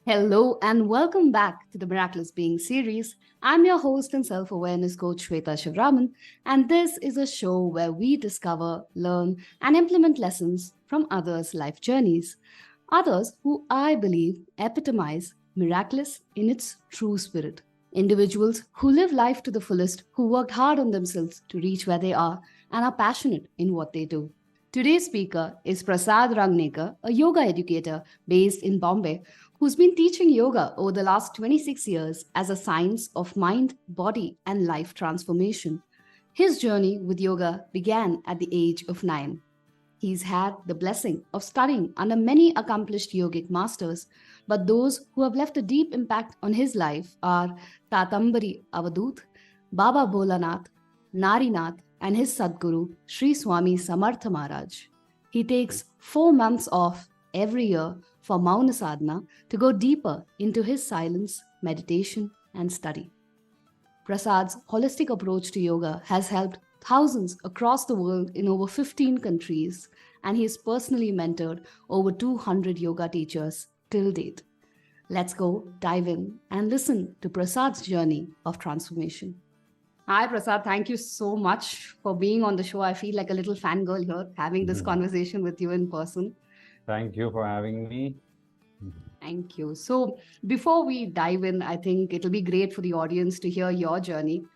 Hello and welcome back to the Miraculous Being series. I'm your host and self awareness coach Shweta Shivraman, and this is a show where we discover, learn, and implement lessons from others' life journeys. Others who I believe epitomize miraculous in its true spirit. Individuals who live life to the fullest, who worked hard on themselves to reach where they are, and are passionate in what they do. Today's speaker is Prasad Rangnekar, a yoga educator based in Bombay who's been teaching yoga over the last 26 years as a science of mind, body, and life transformation. His journey with yoga began at the age of 9. He's had the blessing of studying under many accomplished yogic masters, but those who have left a deep impact on his life are Tatambari Avadut, Baba Bholanath, Narinath, and his Sadguru, Sri Swami Samartha Maharaj. He takes 4 months off every year for Mauna Sadhana to go deeper into his silence, meditation, and study. Prasad's holistic approach to yoga has helped thousands across the world in over 15 countries, and he has personally mentored over 200 yoga teachers till date. Let's go dive in and listen to Prasad's journey of transformation. Hi, Prasad. Thank you so much for being on the show. I feel like a little fangirl here, having this conversation with you in person. Thank you for having me. Thank you. So, before we dive in, I think it'll be great for the audience to hear your journey.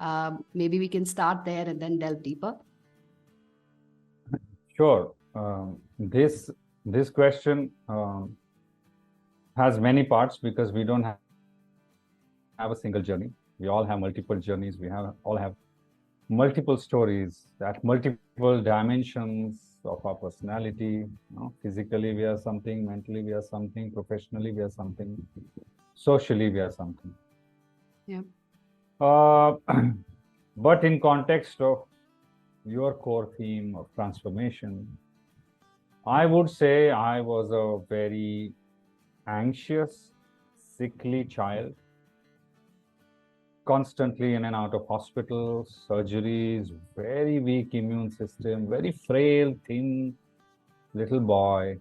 Maybe we can start there and then delve deeper. Sure. This question has many parts because we don't have a single journey. We all have multiple journeys. All have multiple stories at multiple dimensions of our personality. Physically, we are something. Mentally, we are something. Professionally, we are something. Socially, we are something. Yeah. But in context of your core theme of transformation, I would say I was a very anxious, sickly child, constantly in and out of hospitals, surgeries, very weak immune system, very frail, thin little boy.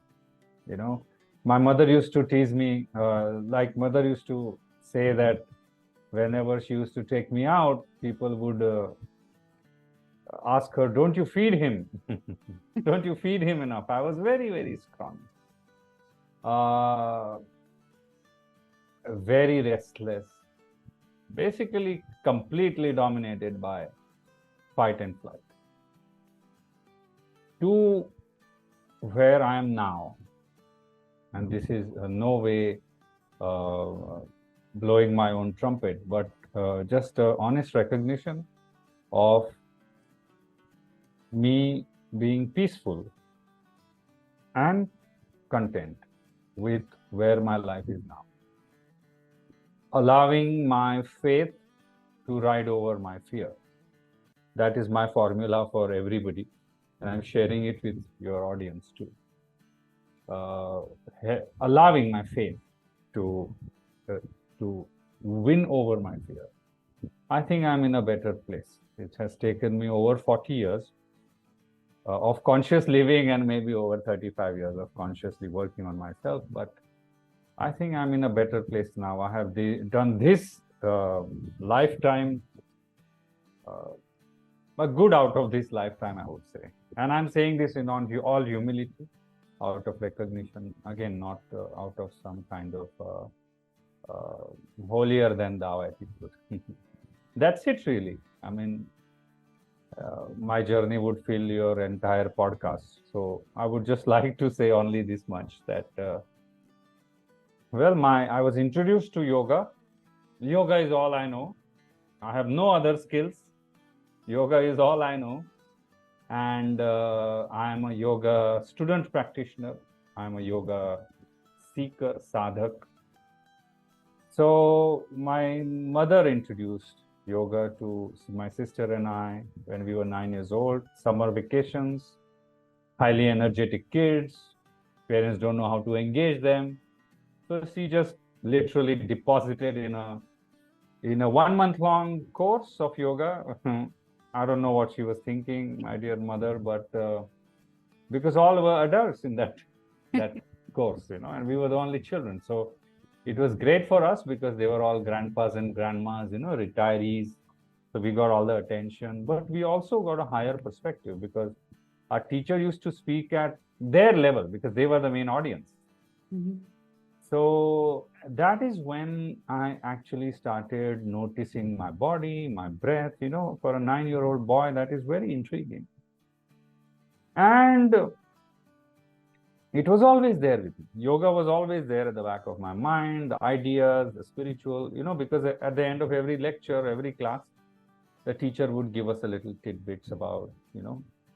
My mother used to tease me, mother used to say that whenever she used to take me out, people would ask her, don't you feed him? Don't you feed him enough? I was very, very strong. Very restless. Basically, completely dominated by fight and flight. To where I am now, and this is no way blowing my own trumpet, but just an honest recognition of me being peaceful and content with where my life is now. Allowing my faith to ride over my fear. That is my formula for everybody, and I'm sharing it with your audience too. Allowing my faith to win over my fear. I think I'm in a better place. It has taken me over 40 years of conscious living and maybe over 35 years of consciously working on myself, but I think I'm in a better place now. I have done this lifetime, a good out of this lifetime, I would say. And I'm saying this in all humility, out of recognition, again, not out of some kind of holier than thou attitude. That's it, really. I mean, my journey would fill your entire podcast. So I would just like to say only this much, that I was introduced to yoga. Yoga is all I know. I have no other skills. Yoga is all I know. And I am a yoga student practitioner. I am a yoga seeker, sadhak. So my mother introduced yoga to my sister and I when we were 9 years old. Summer vacations, highly energetic kids. Parents don't know how to engage them. So she just literally deposited in a 1 month long course of yoga. I don't know what she was thinking, my dear mother, but because all were adults in that course, and we were the only children. So It was great for us because they were all grandpas and grandmas, retirees. So we got all the attention, but we also got a higher perspective because our teacher used to speak at their level because they were the main audience. Mm-hmm. So that is when I actually started noticing my body, my breath. For a 9-year-old boy, that is very intriguing. And it was always there with me. Yoga was always there at the back of my mind, the ideas, the spiritual, because at the end of every lecture, every class, the teacher would give us a little tidbits about,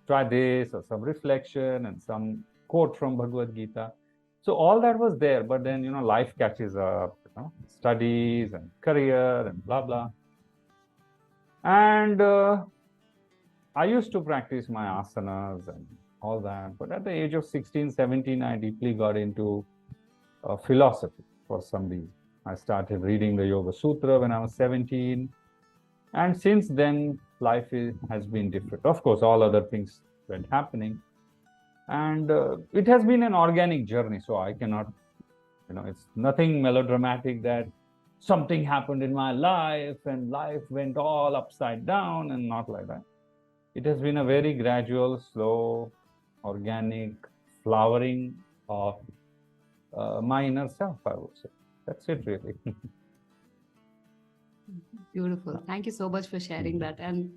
try this or some reflection and some quote from Bhagavad Gita. So all that was there, but then, life catches up, studies and career and blah, blah. And I used to practice my asanas and all that. But at the age of 16, 17, I deeply got into philosophy for some reason. I started reading the Yoga Sutra when I was 17. And since then, life has been different. Of course, all other things went happening. And it has been an organic journey. So I cannot, it's nothing melodramatic that something happened in my life and life went all upside down, and not like that. It has been a very gradual, slow, organic flowering of my inner self, I would say. That's it, really. Beautiful. Thank you so much for sharing that. And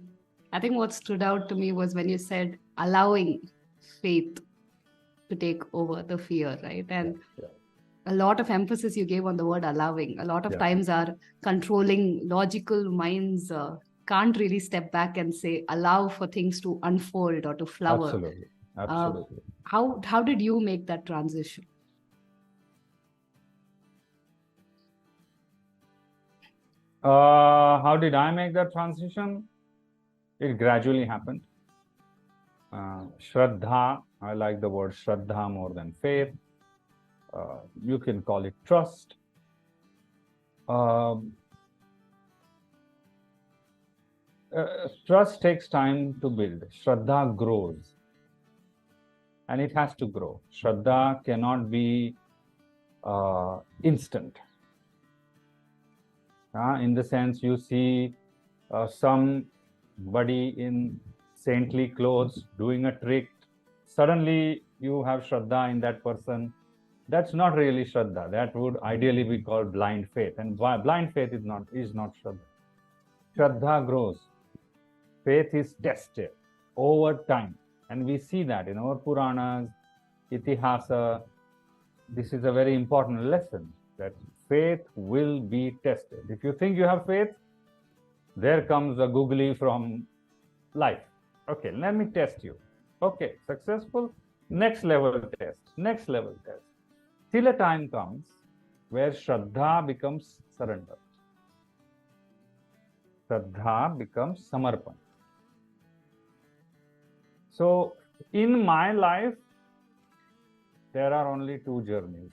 I think what stood out to me was when you said allowing faith to take over the fear, right? And a lot of emphasis you gave on the word allowing. A lot of times our controlling logical minds can't really step back and say, allow for things to unfold or to flower. Absolutely. Absolutely. How did you make that transition? How did I make that transition? It gradually happened. Shraddha, I like the word Shraddha more than faith. You can call it trust. Trust takes time to build. Shraddha grows. And it has to grow. Shraddha cannot be instant. In the sense, you see somebody in saintly clothes doing a trick, suddenly you have Shraddha in that person. That's not really Shraddha. That would ideally be called blind faith. And blind faith is not Shraddha. Shraddha grows. Faith is tested over time. And we see that in our Puranas, Itihasa. This is a very important lesson, that faith will be tested. If you think you have faith, there comes a googly from life. Okay, let me test you. Okay, successful. Next level test. Next level test. Till a time comes where Shraddha becomes surrender. Shraddha becomes samarpan. So, in my life, there are only two journeys.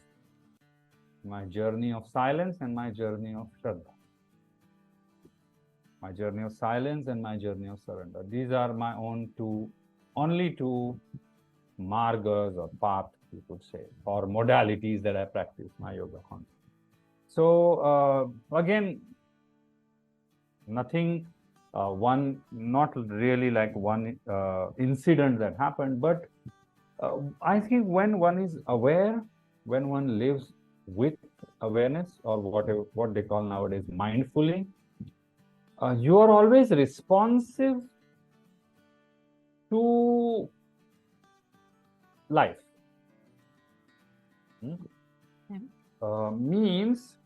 My journey of silence and my journey of Shraddha. My journey of silence and my journey of surrender. These are my only two margas or paths, you could say, or modalities that I practice my yoga on. So, again, nothing, not really like one incident that happened, but I think when one is aware, when one lives with awareness, or what they call nowadays mindfully, you are always responsive to life. Means,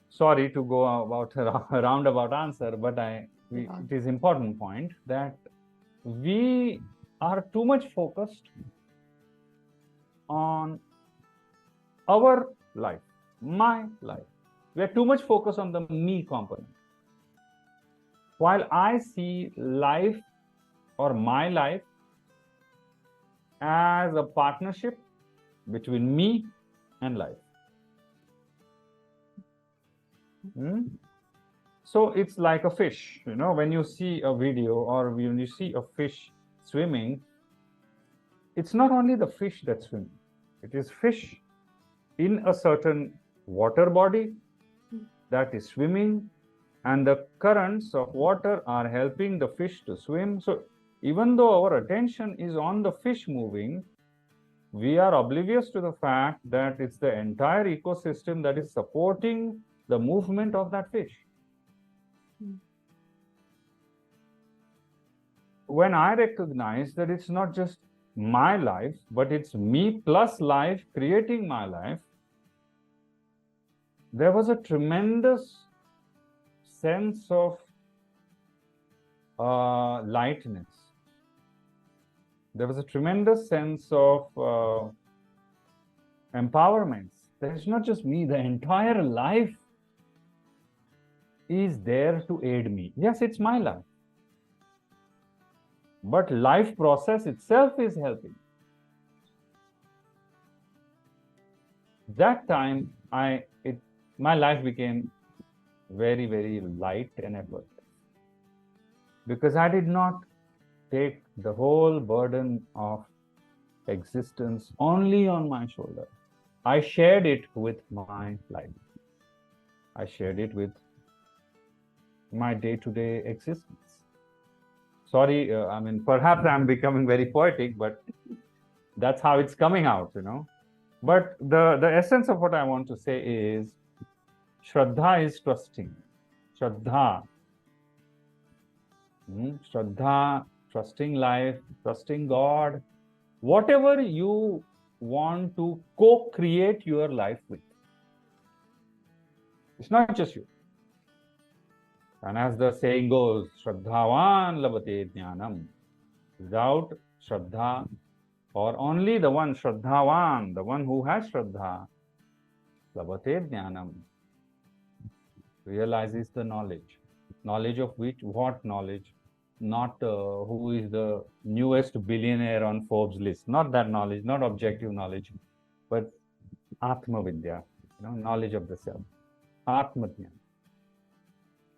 sorry to go about a roundabout answer, but it is important point that we are too much focused on our life, my life. We are too much focused on the me component. While I see life or my life as a partnership between me and life. So it's like a fish, when you see a video or when you see a fish swimming, it's not only the fish that's swimming. It is fish in a certain water body that is swimming, and the currents of water are helping the fish to swim. So even though our attention is on the fish moving, we are oblivious to the fact that it's the entire ecosystem that is supporting the movement of that fish. When I recognize that it's not just my life, but it's me plus life creating my life, there was a tremendous sense of lightness. There was a tremendous sense of empowerment. There is not just me, the entire life is there to aid me. Yes, it's my life, but life process itself is helping. That time, my life became very, very light and effortless, because I did not take the whole burden of existence only on my shoulder. I shared it with my life. I shared it with my day-to-day existence. Sorry, perhaps I'm becoming very poetic, but that's how it's coming out, But the essence of what I want to say is, Shraddha is trusting. Shraddha. Shraddha, trusting life, trusting God, whatever you want to co-create your life with. It's not just you. And as the saying goes, Shraddhavan labate jnanam. Without Shraddha, or only the one Shraddhavan, the one who has Shraddha, labate jnanam, realizes the knowledge. Knowledge of which? What knowledge? Not who is the newest billionaire on Forbes list. Not that knowledge, not objective knowledge, but Atma Vidya, knowledge of the self. Atma Jnana.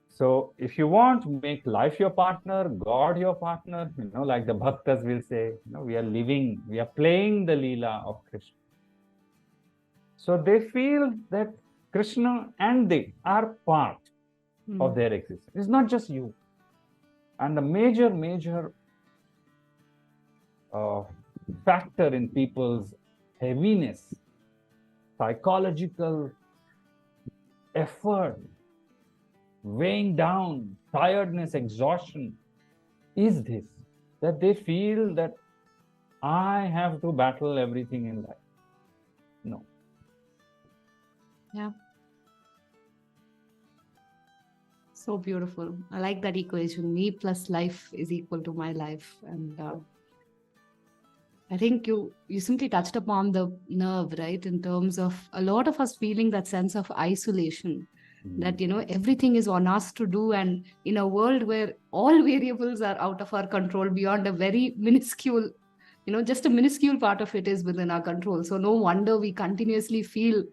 So if you want to make life your partner, God your partner, like the Bhaktas will say, we are playing the Leela of Krishna. So they feel that Krishna and they are part of their existence. It's not just you. And the major factor in people's heaviness, psychological effort, weighing down, tiredness, exhaustion, is this, that they feel that I have to battle everything in life. No. Yeah. So beautiful. I like that equation. Me plus life is equal to my life. And I think you simply touched upon the nerve, right? In terms of a lot of us feeling that sense of isolation, that, everything is on us to do. And in a world where all variables are out of our control beyond a very minuscule, just a minuscule part of it is within our control. So no wonder we continuously feel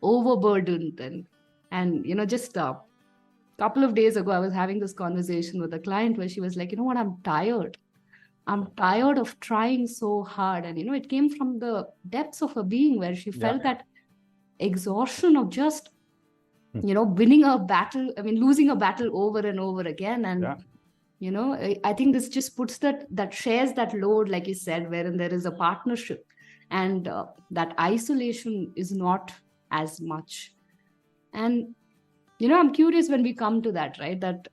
overburdened. And just a couple of days ago, I was having this conversation with a client where she was like, what, I'm tired. I'm tired of trying so hard. And, it came from the depths of her being, where she felt that exhaustion of just, winning a battle, losing a battle over and over again. And, I think this just puts that shares that load, like you said, wherein there is a partnership, and that isolation is not as much. And, I'm curious when we come to that, right, that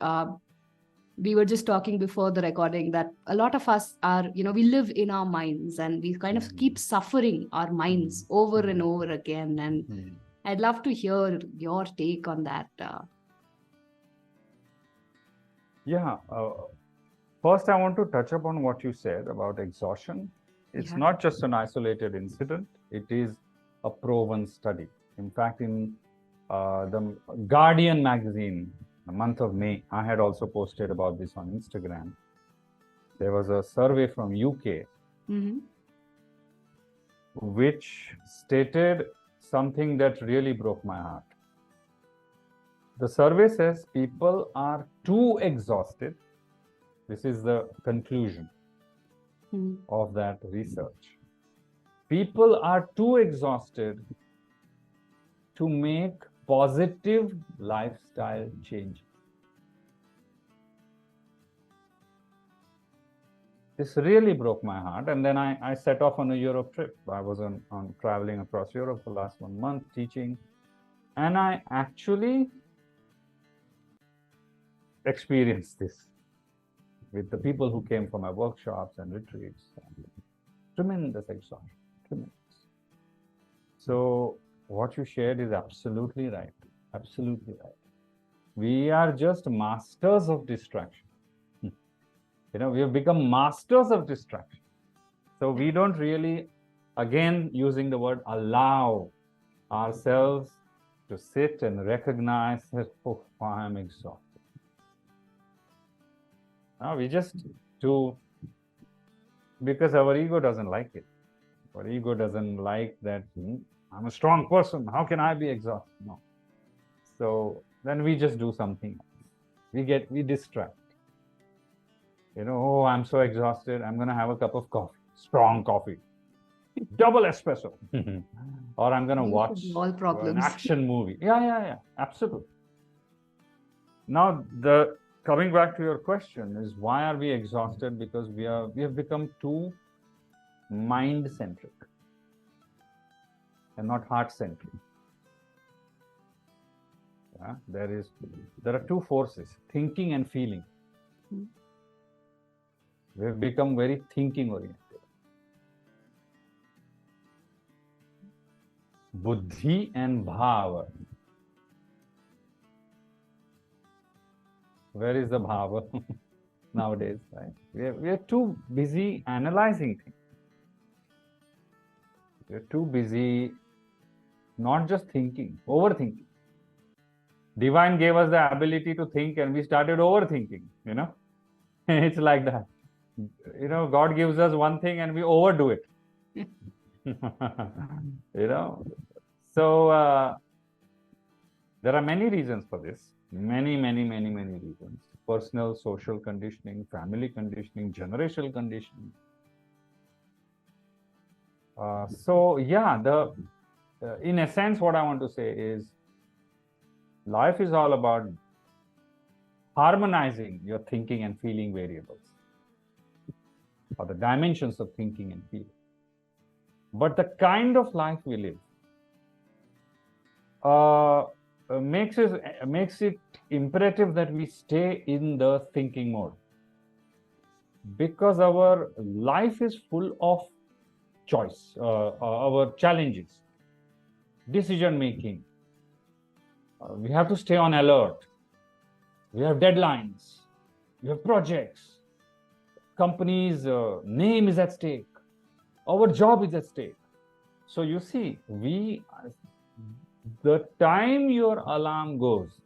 we were just talking before the recording that a lot of us are, we live in our minds, and we kind of keep suffering our minds over and over again. And I'd love to hear your take on that. First, I want to touch upon what you said about exhaustion. It's not just an isolated incident. It is a proven study. In fact, in the Guardian magazine, the month of May, I had also posted about this on Instagram. There was a survey from UK which stated something that really broke my heart. The survey says people are too exhausted. This is the conclusion of that research. People are too exhausted to make positive lifestyle changes. This really broke my heart. And then I set off on a Europe trip. I was on traveling across Europe for the last 1 month teaching. And I actually experienced this with the people who came for my workshops and retreats. Tremendous exhaustion, tremendous. So what you shared is absolutely right. Absolutely right. We are just masters of distraction. We have become masters of distraction. So we don't really, again, using the word allow ourselves to sit and recognize that, oh, I'm exhausted. No, we just do because our ego doesn't like it. Our ego doesn't like that, I'm a strong person. How can I be exhausted? No. So then we just do something else. We distract. Oh, I'm so exhausted. I'm going to have a cup of coffee, strong coffee, double espresso. Or I'm going to watch all problems. an action movie. Yeah, absolutely. Now, coming back to your question is, why are we exhausted? Because we have become too mind-centric and not heart-centric. Yeah? There are two forces, thinking and feeling. We have become very thinking-oriented. Buddhi and bhava. Where is the bhava nowadays? Right? We are too busy analyzing things. We are too busy not just thinking, overthinking. Divine gave us the ability to think and we started overthinking, It's like that. God gives us one thing and we overdo it. So there are many reasons for this. Many reasons. Personal, social conditioning, family conditioning, generational conditioning. In a sense, what I want to say is, life is all about harmonizing your thinking and feeling variables, or the dimensions of thinking and feeling. But the kind of life we live makes it imperative that we stay in the thinking mode, because our life is full of choice, our challenges, decision making. We have to stay on alert. We have deadlines. We have projects. Company's name is at stake. Our job is at stake. So you see, the time your alarm goes,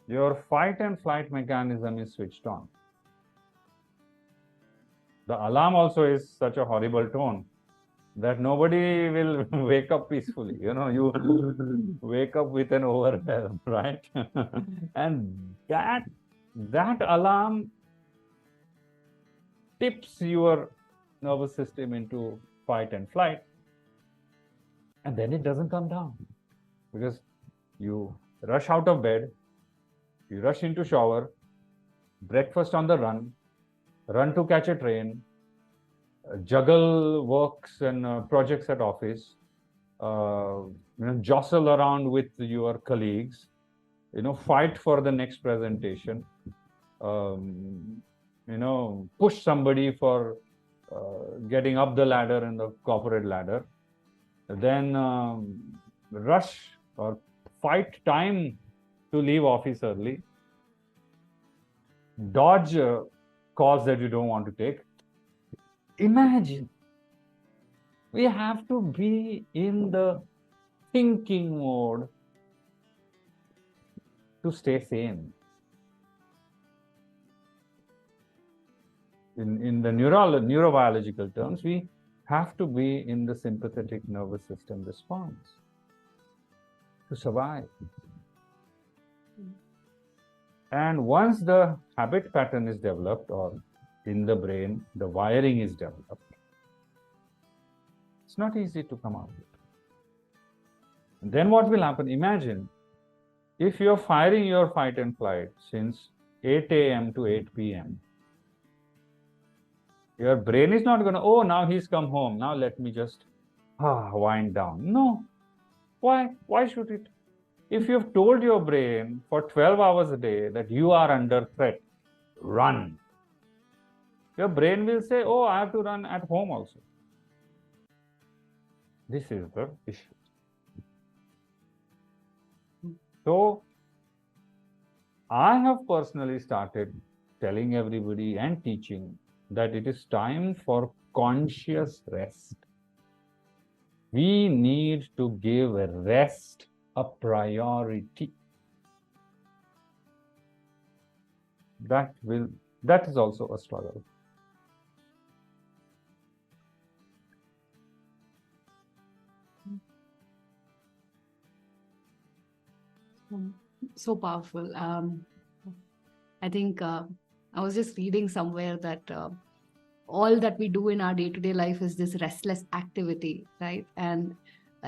your fight and flight mechanism is switched on. The alarm also is such a horrible tone that nobody will wake up peacefully. You wake up with an overwhelm, right? And that alarm tips your nervous system into fight and flight, and then it doesn't come down, because you rush out of bed, you rush into shower, breakfast on the run to catch a train, juggle works and projects at office, jostle around with your colleagues, fight for the next presentation, push somebody for getting up the ladder in the corporate ladder, then rush or fight time to leave office early, dodge calls that you don't want to take. Imagine, we have to be in the thinking mode to stay sane. In the neurobiological terms, we have to be in the sympathetic nervous system response to survive. And once the habit pattern is developed, or in the brain, the wiring is developed, it's not easy to come out of it. Then what will happen? Imagine if you're firing your fight and flight since 8 a.m. to 8 p.m. Your brain is not going to, oh, now he's come home. Now let me just wind down. No. Why? Why should it? If you've told your brain for 12 hours a day that you are under threat, run. Your brain will say, oh, I have to run at home also. This is the issue. So, I have personally started telling everybody and teaching that it is time for conscious rest. We need to give rest a priority. That is also a struggle. So powerful. I think I was just reading somewhere that all that we do in our day-to-day life is this restless activity, right? And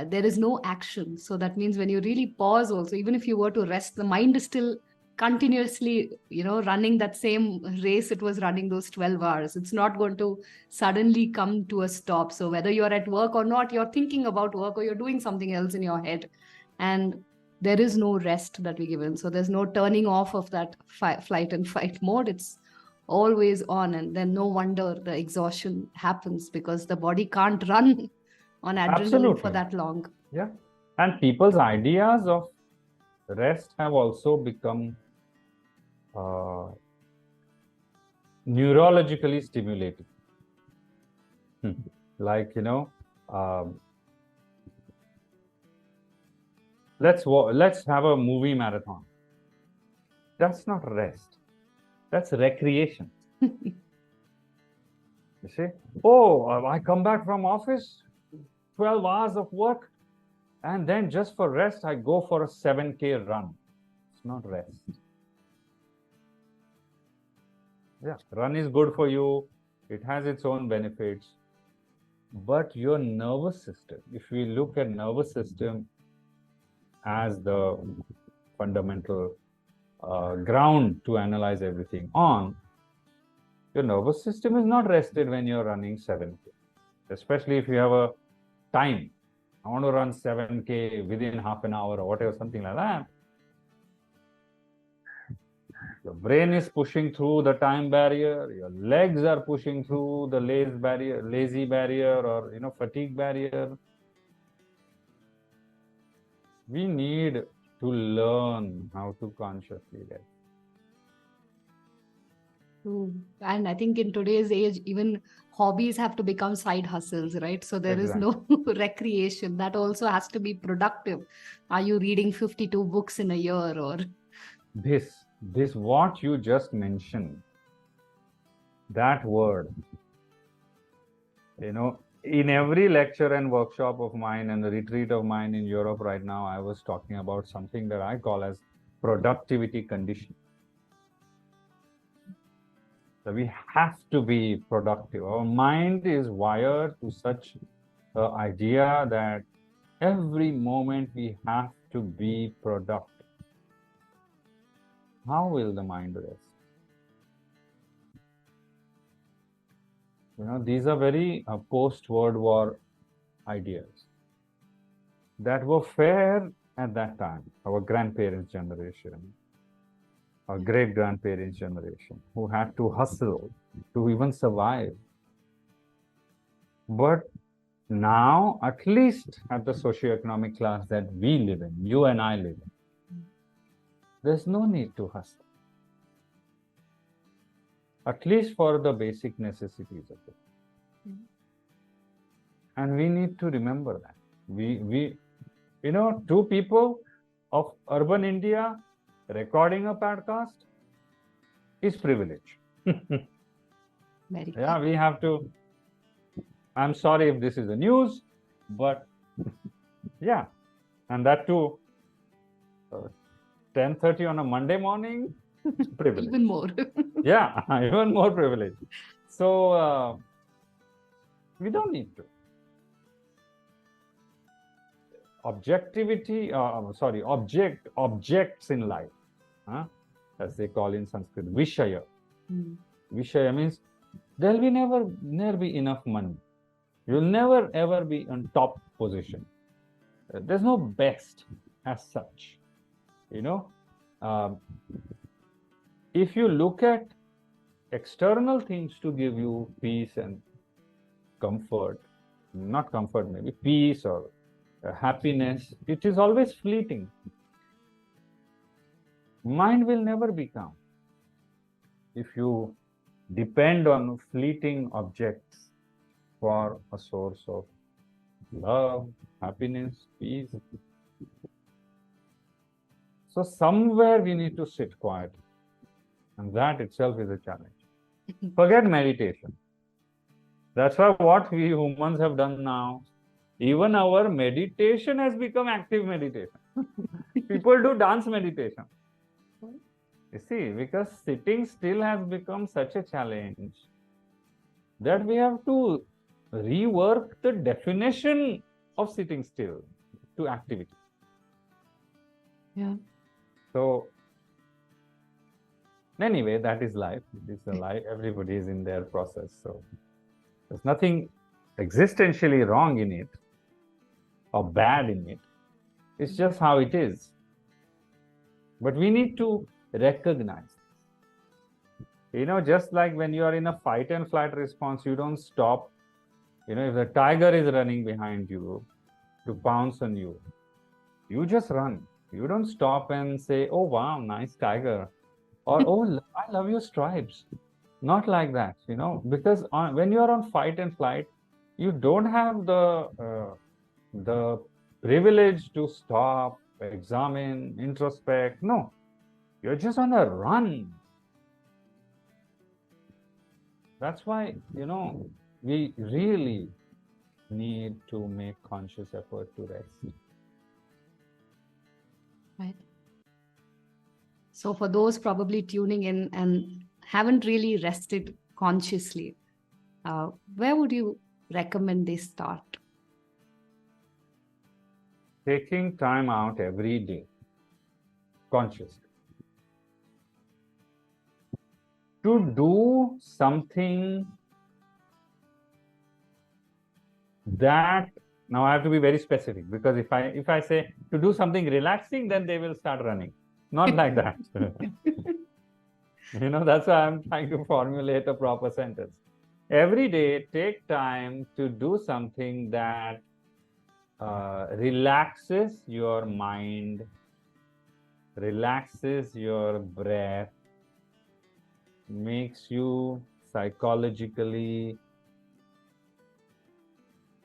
there is no action. So that means when you really pause also, even if you were to rest, the mind is still continuously, running that same race it was running those 12 hours. It's not going to suddenly come to a stop. So whether you're at work or not, you're thinking about work or you're doing something else in your head. And there is no rest that we give in. So there's no turning off of that flight and fight mode. It's always on, and then no wonder the exhaustion happens because the body can't run on adrenaline Absolutely. for that long. Yeah. And people's ideas of rest have also become neurologically stimulating. Like, let's have a movie marathon. That's not rest. That's recreation. You see? Oh, I come back from office, 12 hours of work, and then just for rest, I go for a 7K run. It's not rest. Yeah, run is good for you. It has its own benefits. But your nervous system, if we look at nervous system as the fundamental ground to analyze everything on, your nervous system is not rested when you're running 7K, especially if you have a time. I want to run 7K within half an hour or whatever, something like that. Your brain is pushing through the time barrier. Your legs are pushing through the lazy barrier or fatigue barrier. We need to learn how to consciously rest. And I think in today's age, even hobbies have to become side hustles, right? So there is no recreation. That also has to be productive. Are you reading 52 books in a year or? This what you just mentioned, that word, in every lecture and workshop of mine and the retreat of mine in Europe right now, I was talking about something that I call as productivity conditioning. So we have to be productive. Our mind is wired to such an idea that every moment we have to be productive. How will the mind rest? These are very post-World War ideas that were fair at that time. Our grandparents' generation, our great-grandparents' generation, who had to hustle to even survive. But now, at least at the socioeconomic class that we live in, you and I live in, there's no need to hustle. At least for the basic necessities of it. And we need to remember that. We two people of urban India recording a podcast is privilege. Yeah, we have to. I'm sorry if this is the news, but yeah, and that too, 10:30 on a Monday morning, privilege. Even more. Yeah, even more privilege. So we don't need to. objects in life, as they call in Sanskrit, Vishaya. Vishaya means there'll be never be enough money. You'll never ever be on top position. There's no best as such. If you look at external things to give you peace and comfort, not comfort, maybe peace or happiness, it is always fleeting. Mind will never be calm if you depend on fleeting objects for a source of love, happiness, peace. So somewhere we need to sit quiet, and that itself is a challenge. Forget meditation. That's why what we humans have done now, even our meditation has become active meditation. People do dance meditation. You see, because sitting still has become such a challenge that we have to rework the definition of sitting still to activity. Yeah. So, anyway, that is life. It is a life. Everybody is in their process. So, there's nothing existentially wrong in it or bad in it. It's just how it is. But we need to recognize. Just like when you are in a fight and flight response, you don't stop. If the tiger is running behind you to pounce on you, you just run. You don't stop and say, oh, wow, nice tiger. Or, oh, I love your stripes. Not like that, because when you are on fight and flight, you don't have the privilege to stop, examine, introspect. No, you're just on a run. That's why, we really need to make conscious effort to rest. Right. So for those probably tuning in and haven't really rested consciously, where would you recommend they start? Taking time out every day, consciously, to do something that, now I have to be very specific, because if I say to do something relaxing, then they will start running. Not like that. That's why I'm trying to formulate a proper sentence. Every day, take time to do something that relaxes your mind, relaxes your breath, makes you psychologically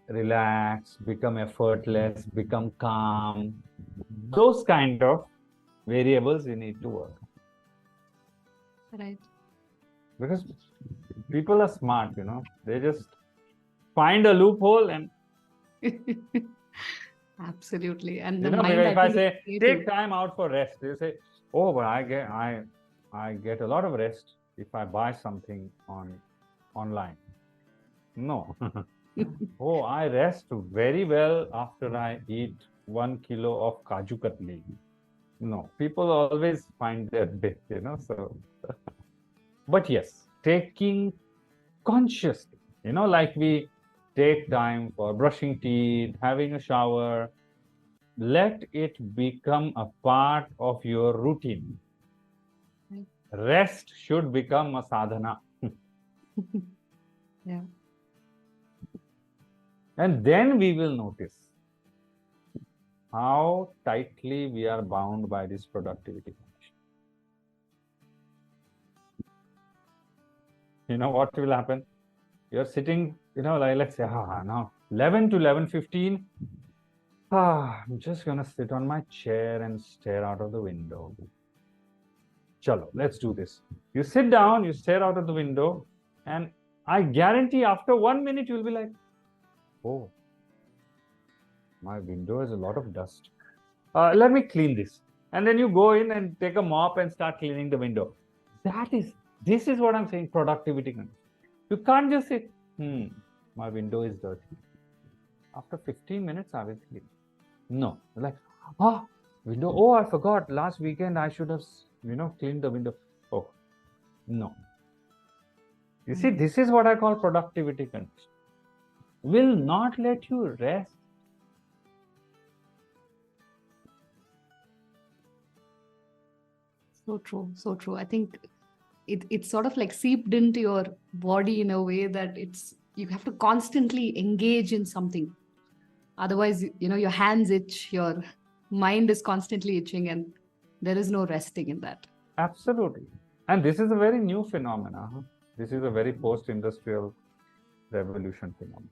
relax, become effortless, become calm. Those kind of variables you need to work. Right. Because people are smart, they just find a loophole and absolutely. And the mind, if I say take time out for rest, they say, oh, but I get a lot of rest if I buy something online. No. Oh, I rest very well after I eat 1 kilo of Kaju Katli. No, people always find their bit, so. But yes, taking consciously, like we take time for brushing teeth, having a shower, let it become a part of your routine. Rest should become a sadhana. Yeah. And then we will notice how tightly we are bound by this productivity. What will happen? You're sitting, like let's say, now 11 to 11:15. I'm just going to sit on my chair and stare out of the window. Chalo, let's do this. You sit down, you stare out of the window, and I guarantee after 1 minute, you'll be like, oh, my window has a lot of dust. Let me clean this. And then you go in and take a mop and start cleaning the window. This is what I'm saying, productivity. You can't just say, my window is dirty. After 15 minutes, I will clean. No. Like, oh, window. Oh, I forgot. Last weekend I should have, cleaned the window. Oh, no. You see, this is what I call productivity condition. Will not let you rest. So true, so true. I think it's sort of like seeped into your body in a way that you have to constantly engage in something. Otherwise, your hands itch, your mind is constantly itching, and there is no resting in that. Absolutely. And this is a very new phenomena. This is a very post-industrial revolution phenomenon.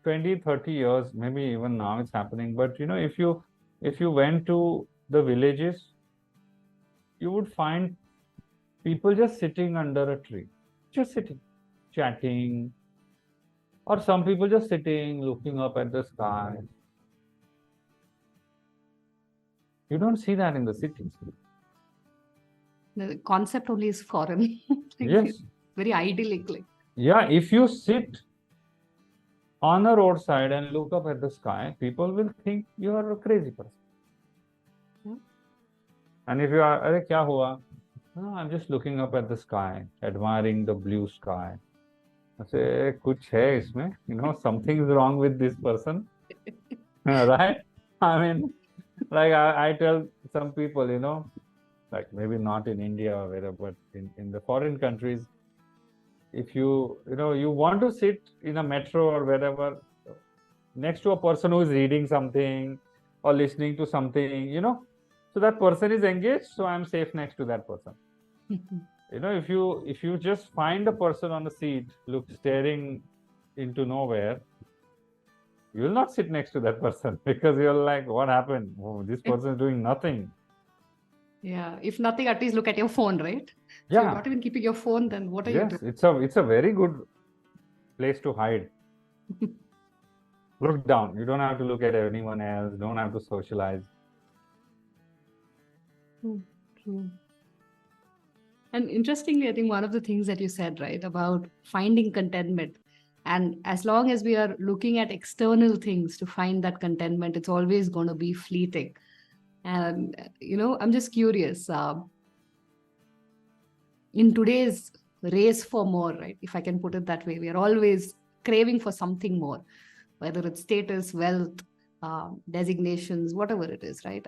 20, 30 years, maybe even now it's happening. But if you went to the villages, you would find people just sitting under a tree, just sitting, chatting, or some people just sitting, looking up at the sky. You don't see that in the cities. The concept only is foreign. Yes. Very idyllic. Yeah, if you sit on a roadside and look up at the sky, people will think you are a crazy person. Yeah. And if you are, Arey, kya hua? No, I'm just looking up at the sky, admiring the blue sky. I say, kuch hai isme, something's wrong with this person. Right? I mean, like I tell some people, like maybe not in India or wherever, but in the foreign countries, if you want to sit in a metro or wherever next to a person who is reading something or listening to something, so that person is engaged, so I'm safe next to that person. If you just find a person on a seat, staring into nowhere, you will not sit next to that person because you're like, what happened? Oh, this person is doing nothing. Yeah, if nothing, at least look at your phone, right? Yeah. If you're not even keeping your phone, then what are you doing? Yes, it's a very good place to hide. Look down. You don't have to look at anyone else. Don't have to socialize. True. And interestingly, I think one of the things that you said, right, about finding contentment, and as long as we are looking at external things to find that contentment, it's always going to be fleeting. And, I'm just curious, in today's race for more, right, if I can put it that way, we are always craving for something more, whether it's status, wealth, designations, whatever it is, right?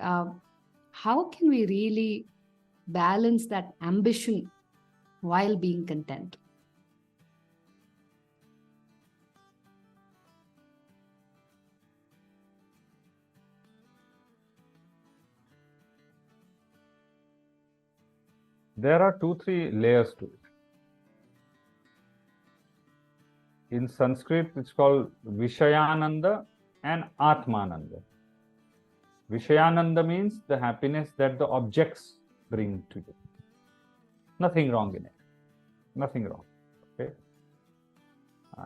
How can we really balance that ambition while being content? There are 2-3 layers to it. In Sanskrit, it's called Vishayananda and Atmananda. Vishayananda means the happiness that the objects bring to you. Nothing wrong in it. Nothing wrong. Okay.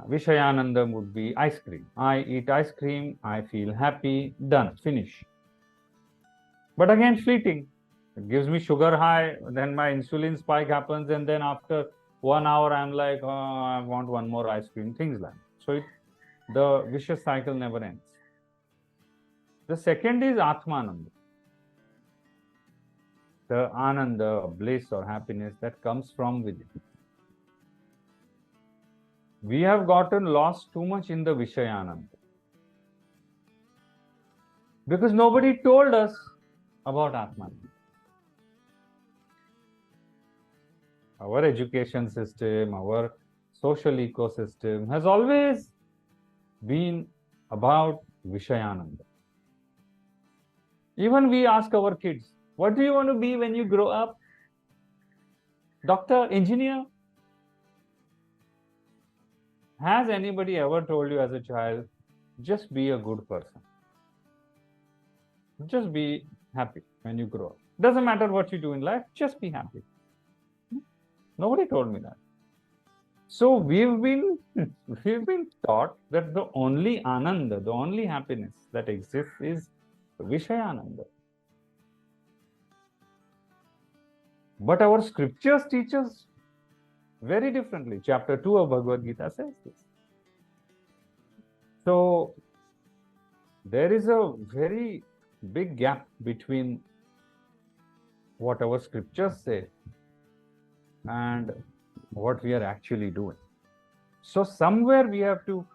Vishayananda would be ice cream. I eat ice cream, I feel happy, done, finish. But again, fleeting. It gives me sugar high, then my insulin spike happens, and then after 1 hour, I'm like, oh, I want one more ice cream, things like that. So the vicious cycle never ends. The second is Atmananda. The ananda, bliss or happiness that comes from within. We have gotten lost too much in the Vishayananda. Because nobody told us about Atmananda. Our education system, our social ecosystem has always been about Vishayananda. Even we ask our kids, what do you want to be when you grow up? Doctor, engineer? Has anybody ever told you as a child, just be a good person? Just be happy when you grow up. Doesn't matter what you do in life, just be happy. Nobody told me that. So we've been taught that the only ananda, the only happiness that exists is Vishayananda. But our scriptures teach us very differently. Chapter 2 of Bhagavad Gita says this. So there is a very big gap between what our scriptures say and what we are actually doing. So somewhere we have to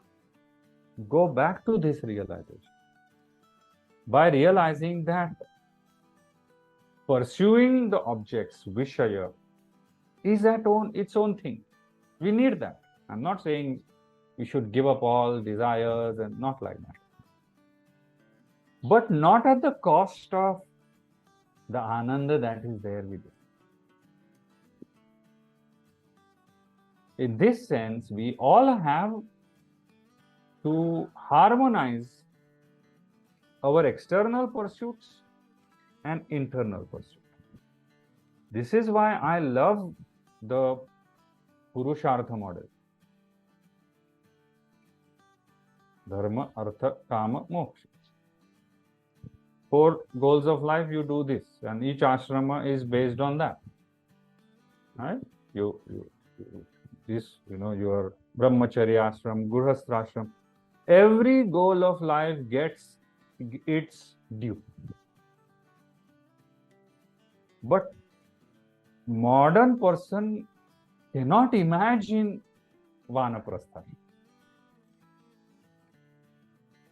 go back to this realization by realizing that pursuing the objects, Vishaya, is its own thing. We need that. I'm not saying we should give up all desires and not like that. But not at the cost of the ananda that is there with it. In this sense, we all have to harmonize our external pursuits and internal pursuits. This is why I love the Purushartha model. Dharma, Artha, Kama, Moksha. 4 goals of life, you do this, and each ashrama is based on that. Right? Your brahmacharya ashram, grihastha ashram. Every goal of life gets its due. But modern person cannot imagine vanaprastha.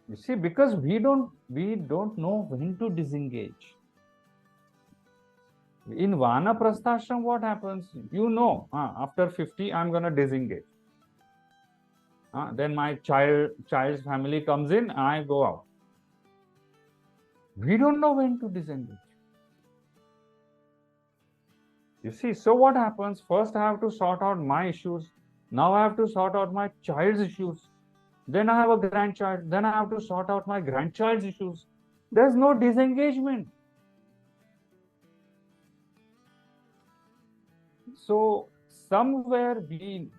You see, because we don't know when to disengage. In vanaprastha ashram, what happens? After 50, I'm going to disengage. Then my child's family comes in, I go out. We don't know when to disengage. You see, so what happens? First, I have to sort out my issues. Now I have to sort out my child's issues. Then I have a grandchild. Then I have to sort out my grandchild's issues. There's no disengagement. So somewhere we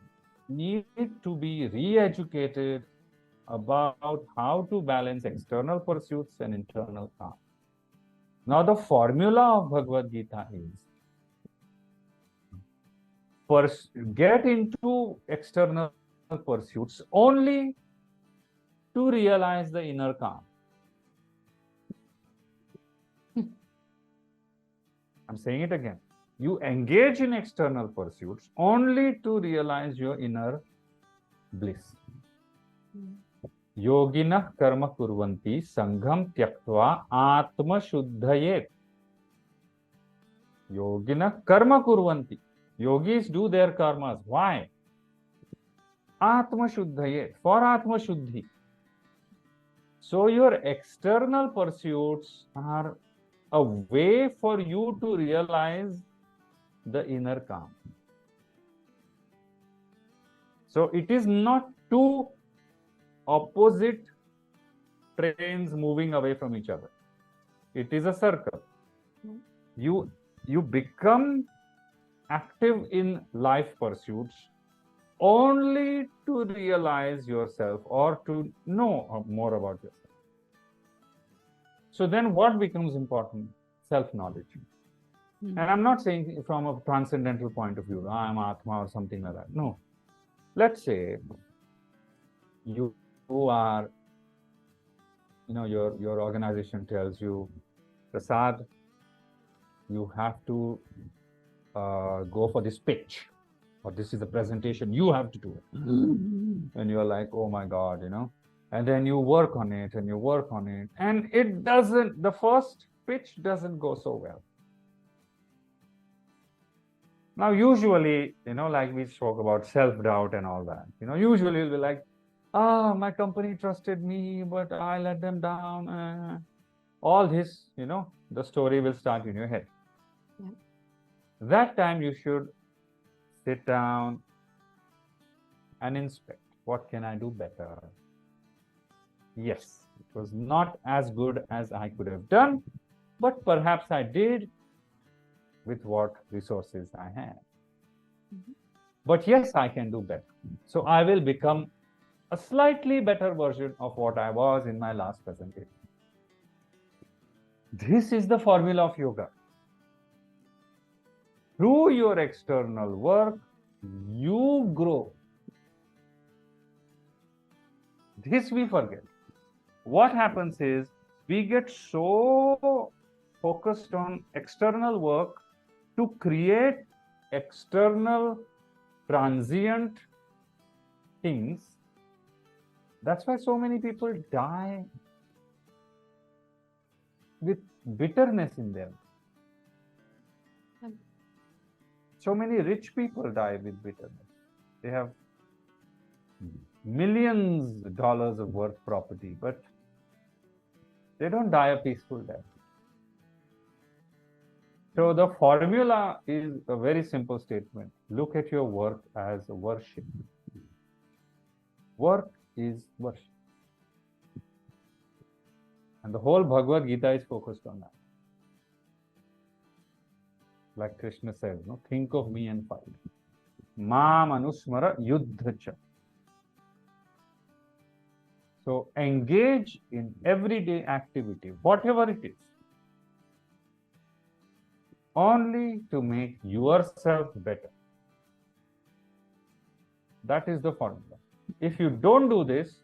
need to be re-educated about how to balance external pursuits and internal calm. Now the formula of Bhagavad Gita is get into external pursuits only to realize the inner calm. I'm saying it again. You engage in external pursuits only to realize your inner bliss. Yoginah karma kurvanti sangham tyaktva atma shuddhayet. Yoginah karma kurvanti. Yogis do their karmas. Why? Atma shuddhayet. For atma shuddhi. So your external pursuits are a way for you to realize the inner calm. So it is not two opposite trains moving away from each other. It is a circle. You become active in life pursuits only to realize yourself or to know more about yourself. So then what becomes important? Self-knowledge. And I'm not saying from a transcendental point of view, I'm Atma or something like that. No. Let's say you are, your organization tells you, Prasad, you have to go for this pitch, or this is a presentation, you have to do it. And you're like, oh my God, and then you work on it and you work on it, and the first pitch doesn't go so well. Now, usually, like we spoke about self-doubt and all that, usually you'll be like, my company trusted me, but I let them down. All this, the story will start in your head. Yeah. That time you should sit down and inspect. What can I do better? Yes, it was not as good as I could have done, but perhaps I did with what resources I had. But yes, I can do better. So I will become a slightly better version of what I was in my last presentation. This is the formula of yoga. Through your external work, you grow. This we forget. what happens is we get so focused on external work to create external transient things. That's why so many people die with bitterness in them. So many rich people die with bitterness. They have millions of dollars of worth property, but they don't die a peaceful death. So the formula is a very simple statement. Look at your work as worship. Work is worship. And the whole Bhagavad Gita is focused on that. Like Krishna says, no, think of me and fight. Mam anusmara yuddhacha. So engage in everyday activity, whatever it is, only to make yourself better. That is the formula. If you don't do this,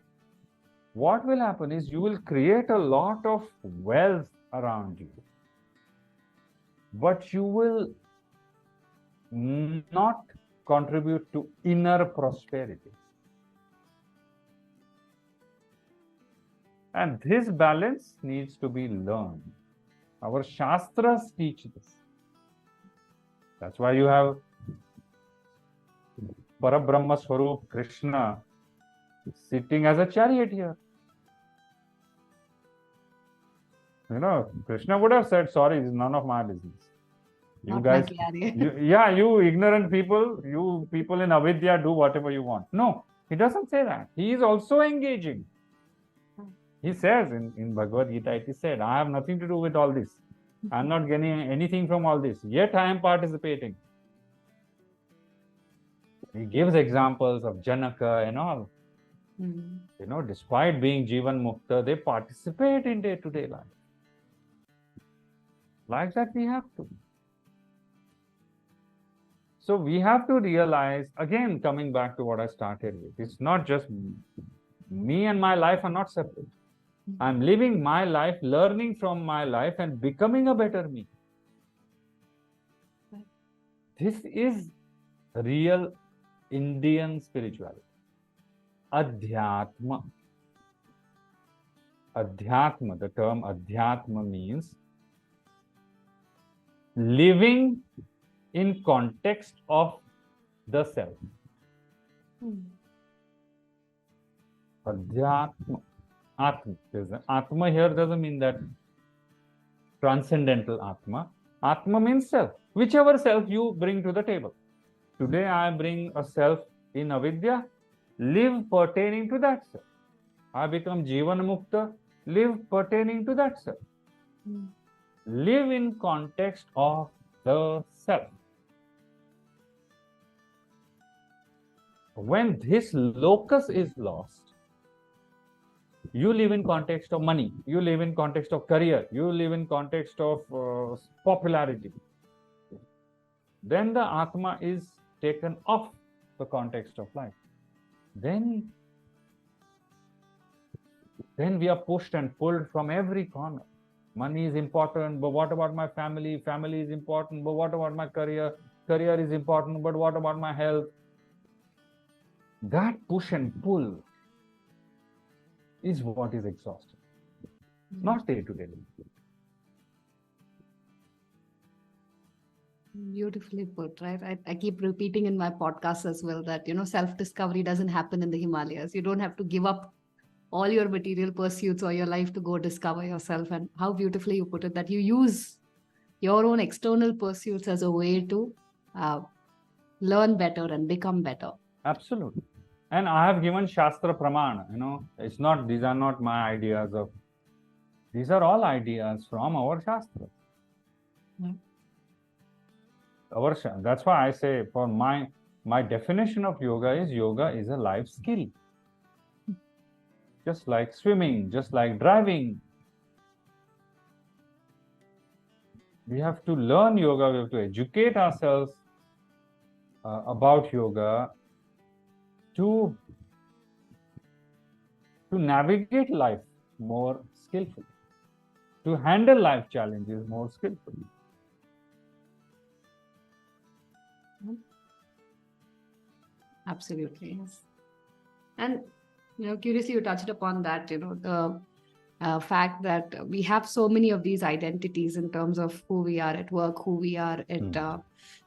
what will happen is you will create a lot of wealth around you, but you will not contribute to inner prosperity. And this balance needs to be learned. Our Shastras teach this. That's why you have Parabrahma Swarup Krishna sitting as a charioteer. You know, Krishna would have said, sorry, it's none of my business. You Not guys, you ignorant people, you people in avidya, do whatever you want. No, he doesn't say that. He is also engaging. He says in Bhagavad Gita, it is said, I have nothing to do with all this. I am not getting anything from all this, yet I am participating. He gives examples of Janaka and all. You know, despite being Jivan Mukta, they participate in day-to-day life. Like that we have to. So we have to realize, again, coming back to what I started with, it's not just me and my life are not separate. I'm living my life, learning from my life and becoming a better me. This is real Indian spirituality. Adhyatma. Adhyatma, the term Adhyatma means living in context of the self. Adhyatma. Atma. Atma here doesn't mean that transcendental Atma. Atma means self. Whichever self you bring to the table. Today I bring a self in avidya, live pertaining to that self. I become Jivan Mukta, live pertaining to that self. Live in context of the self. When this locus is lost, you live in context of money, you live in context of career, you live in context of popularity. Then the Atma is taken off the context of life. Then we are pushed and pulled from every corner. Money is important, but what about my family? Family is important, but what about my career? Career is important, but what about my health? That push and pull is what is exhausting, not day-to-day living. Beautifully put, right? I keep repeating in my podcast as well that, self-discovery doesn't happen in the Himalayas. You don't have to give up all your material pursuits or your life to go discover yourself. And how beautifully you put it, that you use your own external pursuits as a way to learn better and become better. Absolutely. And I have given Shastra Pramana, it's not, these are not my ideas of, these are all ideas from our Shastras. That's why I say, for my definition of yoga is a life skill. Just like swimming, just like driving. We have to learn yoga, we have to educate ourselves about yoga to navigate life more skillfully, to handle life challenges more skillfully. Absolutely, yes. And curiously, you touched upon that. The fact that we have so many of these identities in terms of who we are at work, who we are at,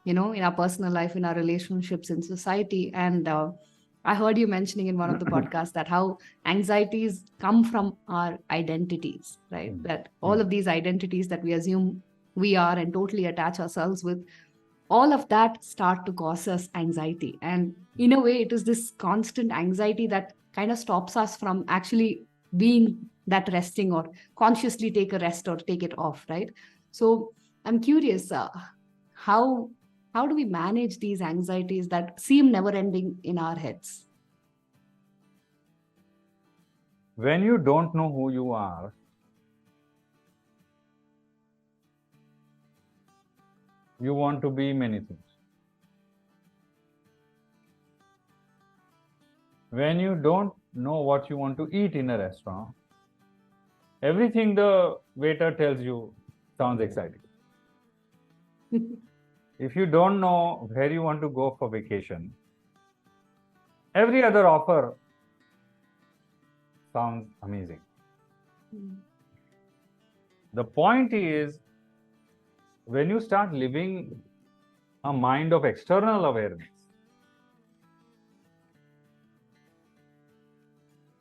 in our personal life, in our relationships, in society. And I heard you mentioning in one of the podcasts that how anxieties come from our identities, right? That all of these identities that we assume we are and totally attach ourselves with, all of that start to cause us anxiety. And in a way, it is this constant anxiety that kind of stops us from actually being that resting or consciously take a rest or take it off, right? So I'm curious, how how do we manage these anxieties that seem never ending in our heads? When you don't know who you are, you want to be many things. When you don't know what you want to eat in a restaurant, everything the waiter tells you sounds exciting. If you don't know where you want to go for vacation, every other offer sounds amazing. The point is, when you start living a mind of external awareness,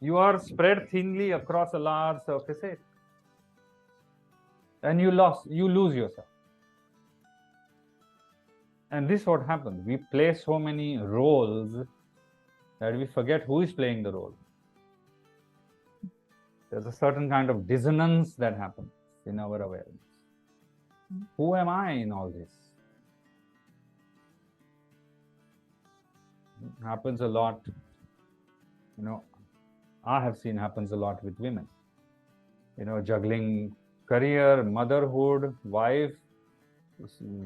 you are spread thinly across a large surface area, and you lose yourself. And this is what happens. We play so many roles that we forget who is playing the role. There's a certain kind of dissonance that happens in our awareness. Who am I in all this? It happens a lot. I have seen happens a lot with women. Juggling career, motherhood, wife,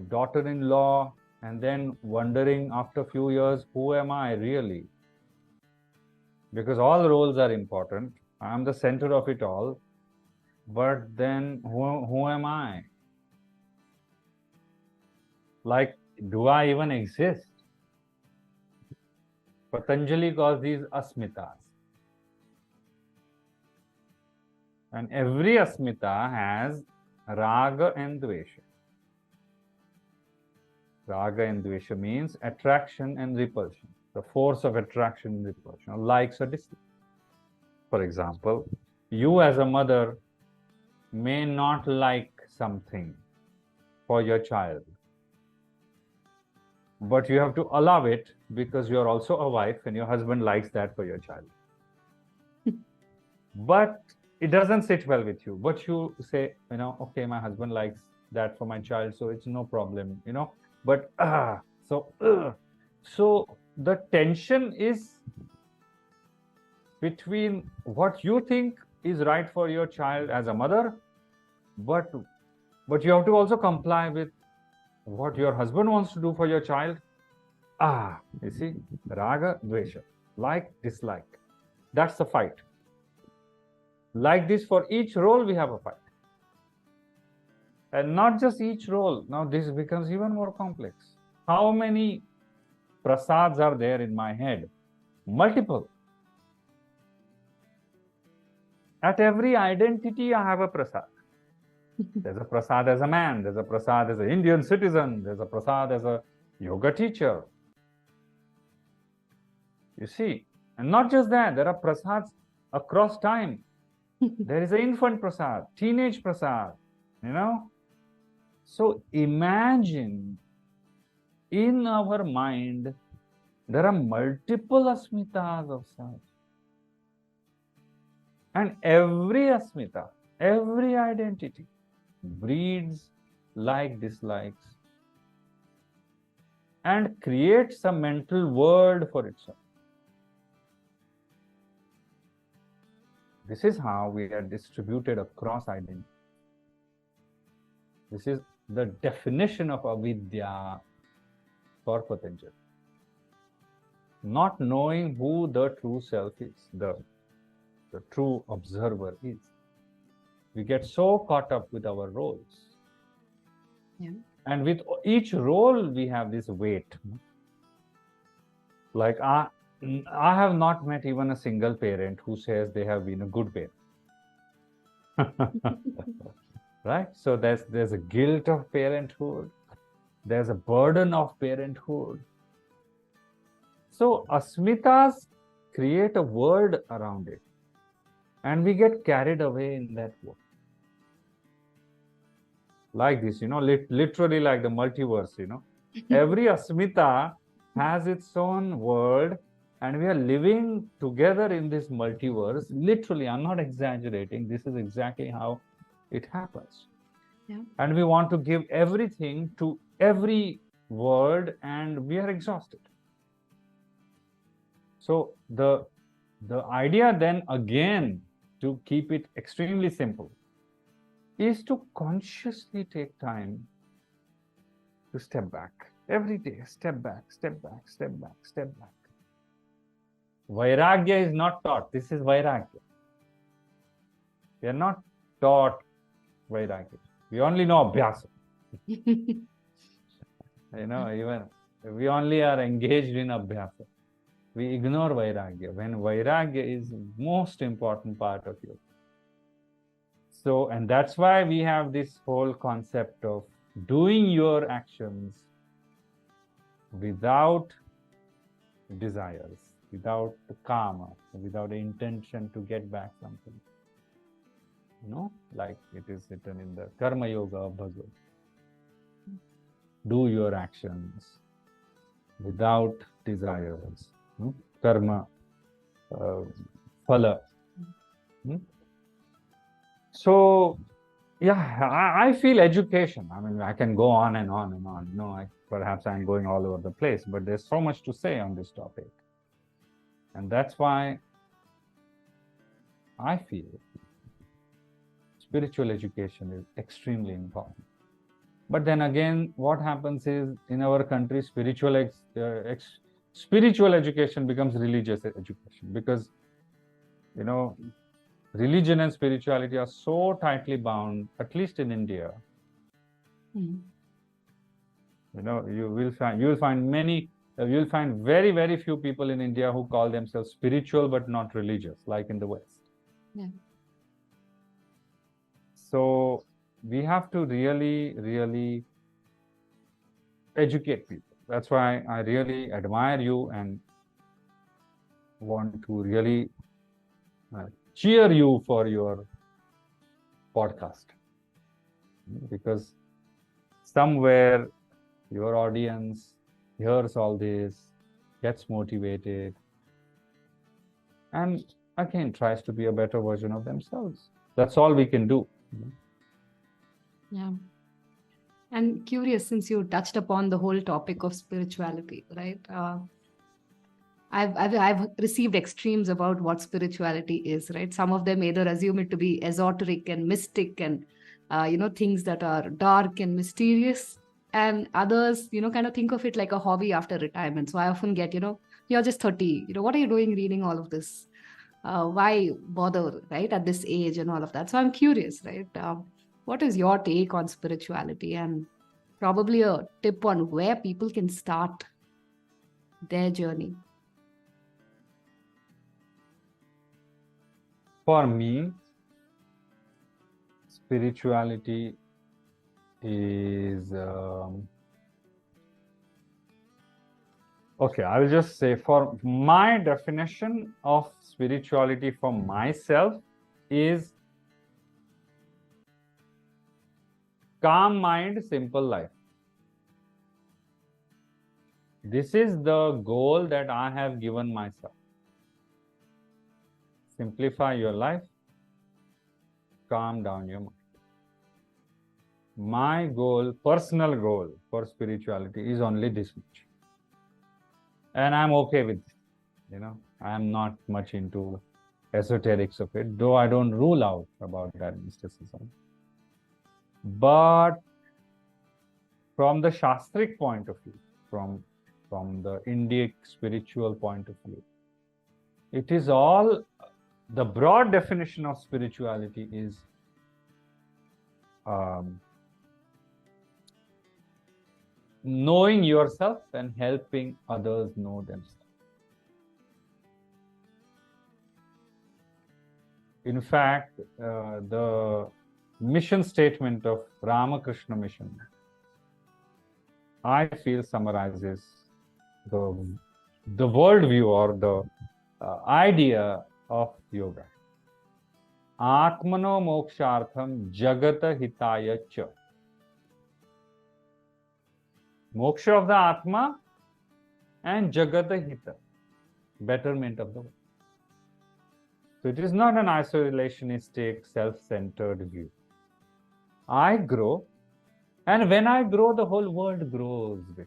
daughter-in-law, and then wondering after a few years, who am I really? Because all roles are important. I am the center of it all. But then who am I? Like, do I even exist? Patanjali calls these asmitas. And every asmita has raga and dvesha. Raga and dvesha means attraction and repulsion, the force of attraction and repulsion, or likes or dislikes. For example, you as a mother may not like something for your child, but you have to allow it because you are also a wife and your husband likes that for your child. But it doesn't sit well with you. But you say, okay, my husband likes that for my child, so it's no problem, But so the tension is between what you think is right for your child as a mother, but you have to also comply with what your husband wants to do for your child. You see, raga, dvesha, like, dislike. That's the fight. Like this, for each role we have a fight. And not just each role. Now this becomes even more complex. How many prasads are there in my head? Multiple. At every identity, I have a prasad. There's a prasad as a man. There's a prasad as an Indian citizen. There's a prasad as a yoga teacher. You see, and not just that, there are prasads across time. There is an infant prasad, teenage prasad, So imagine in our mind, there are multiple asmitas of self. And every asmita, every identity breeds like dislikes and creates a mental world for itself. This is how we are distributed across identity. This is the definition of avidya for Patanjali. Not knowing who the true self is, the true observer is. We get so caught up with our roles. Yeah. And with each role, we have this weight. Like I have not met even a single parent who says they have been a good parent. Right? So there's a guilt of parenthood. There's a burden of parenthood. So asmitas create a world around it. And we get carried away in that world. Like this, literally like the multiverse, Every asmita has its own world, and we are living together in this multiverse. Literally, I'm not exaggerating. This is exactly how it happens. Yeah. And we want to give everything to every world, and we are exhausted. So the idea then again, to keep it extremely simple, is to consciously take time to step back. Every day, step back, step back, step back, step back. Vairagya is not taught. This is Vairagya. We are not taught Vairagya. We only know Abhyasa. Even we only are engaged in Abhyasa. We ignore Vairagya, when Vairagya is the most important part of yoga. So, and that's why we have this whole concept of doing your actions without desires, without the karma, without the intention to get back something. Like it is written in the Karma Yoga of Bhagavad. Do your actions without desires. Karma, phala. So, yeah, I feel education. I mean, I can go on and on and on. Perhaps I'm going all over the place, but there's so much to say on this topic. And that's why I feel spiritual education is extremely important. But then again, what happens is, in our country, spiritual education becomes religious education, because, religion and spirituality are so tightly bound, at least in India. You will find very, very few people in India who call themselves spiritual but not religious, like in the West. Yeah. So we have to really, really educate people. That's why I really admire you and want to really cheer you for your podcast, because somewhere your audience hears all this, gets motivated, and again tries to be a better version of themselves. That's all we can do. Yeah. And curious, since you touched upon the whole topic of spirituality, right? I've received extremes about what spirituality is, right? Some of them either assume it to be esoteric and mystic and things that are dark and mysterious, and others kind of think of it like a hobby after retirement. So I often get, you're just 30, what are you doing reading all of this? Why bother, right, at this age and all of that? So I'm curious, right? What is your take on spirituality, and probably a tip on where people can start their journey? For me, spirituality is okay, I will just say, for my definition of spirituality for myself is calm mind, simple life. This is the goal that I have given myself. Simplify your life, calm down your mind. My goal, personal goal for spirituality is only this much. And I'm okay with it. I'm not much into esoterics of it, though I don't rule out about that mysticism. But from the Shastric point of view, from the Indic spiritual point of view, it is all, the broad definition of spirituality is um, knowing yourself and helping others know themselves. In fact, the mission statement of Ramakrishna Mission, I feel, summarizes the worldview or the idea of yoga. Atmano mokshartham jagata hitaya cha. Moksha of the Atma and jagata hita, betterment of the world. So it is not an isolationistic, self-centered view. I grow, and when I grow, the whole world grows with me.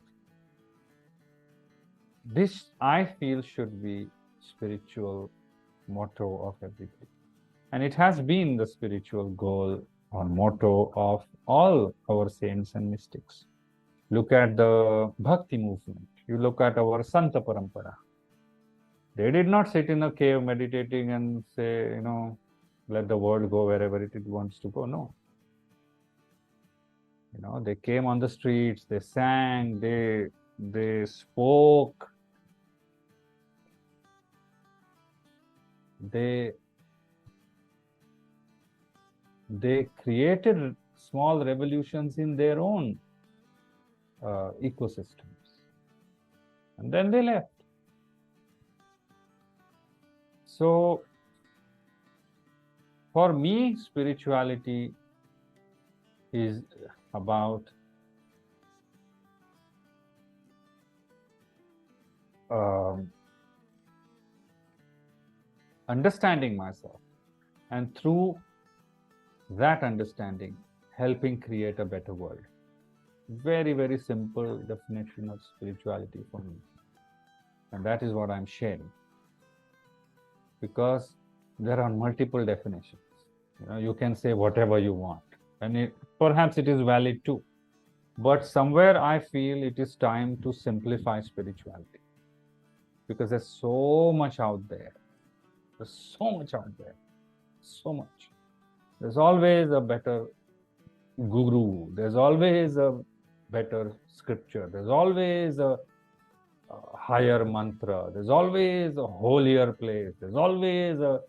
This, I feel, should be spiritual motto of everything. And it has been the spiritual goal or motto of all our saints and mystics. Look at the Bhakti movement. You look at our Santa Parampara. They did not sit in a cave meditating and say, let the world go wherever it wants to go. No. They came on the streets, they sang, they spoke, they created small revolutions in their own ecosystems. And then they left. So, for me, spirituality is about understanding myself, and through that understanding, helping create a better world. Very, very simple definition of spirituality for me. And that is what I'm sharing. Because there are multiple definitions. You can say whatever you want. And perhaps it is valid too. But somewhere I feel it is time to simplify spirituality. Because there's so much out there. There's so much out there. So much. There's always a better guru. There's always a better scripture. There's always a higher mantra. There's always a holier place. There's always a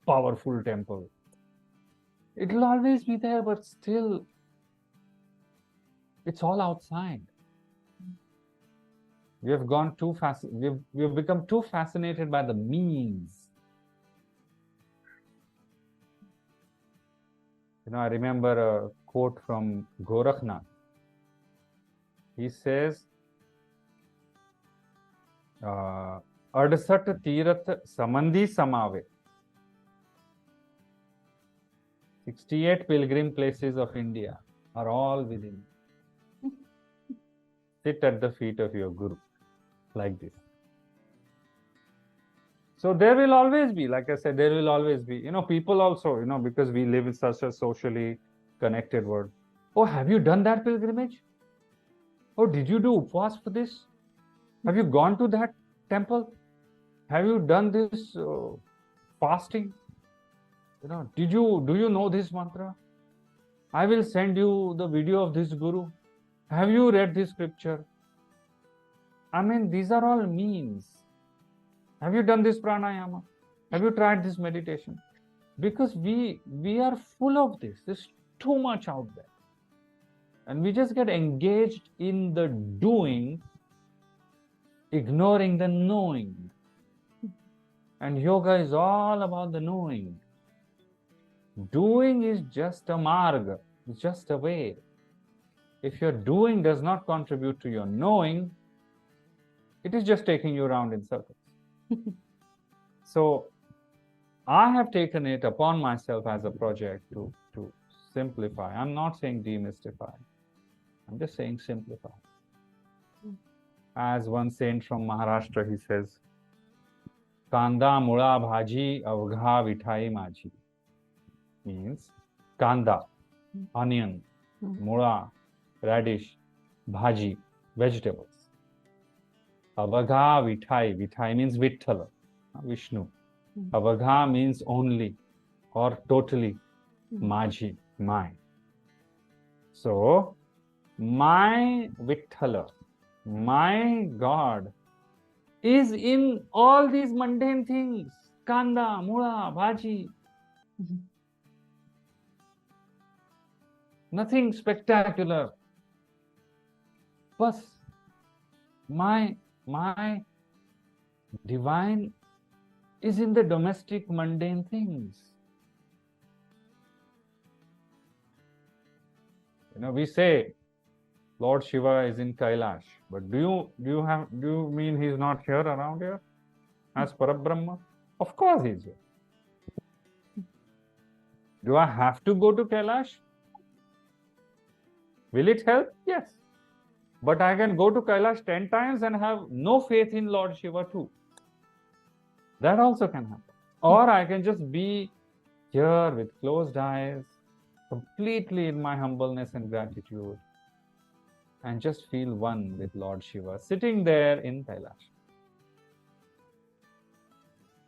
powerful temple. It will always be there, but still, it's all outside. We have gone too fast. We've become too fascinated by the means. I remember a quote from Gorakhnath. He says, "Adasat Tirath Samandhi Samave." 68 pilgrim places of India are all within. Sit at the feet of your Guru, like this. So there will always be, like I said, there will always be, people also, because we live in such a socially connected world. Oh, have you done that pilgrimage? Oh, did you do upvas for this? Have you gone to that temple? Have you done this fasting? Do you know this mantra? I will send you the video of this guru. Have you read this scripture? I mean, these are all means. Have you done this pranayama? Have you tried this meditation? Because we are full of this. There's too much out there. And we just get engaged in the doing, ignoring the knowing. And yoga is all about the knowing. Doing is just a marga, it's just a way. If your doing does not contribute to your knowing, it is just taking you around in circles. So I have taken it upon myself as a project to simplify. I'm not saying demystify. I'm just saying simplify. As one saint from Maharashtra, he says, Kanda mula bhaji avgha vithai maji. Means kanda, onion, mula, radish, bhaji, vegetables. Avagha vithai. Vithai means Vithala, Vishnu. Avagha means only or totally. Maji, mine. So, my Vithala, my God, is in all these mundane things. Kanda, mula, bhaji. Nothing spectacular. But my divine is in the domestic mundane things. We say Lord Shiva is in Kailash, but do you mean he's not here around here as Parabrahma? Of course he's here. Do I have to go to Kailash? Will it help? Yes. But I can go to Kailash 10 times and have no faith in Lord Shiva too. That also can happen. Or I can just be here with closed eyes, completely in my humbleness and gratitude, and just feel one with Lord Shiva, sitting there in Kailash.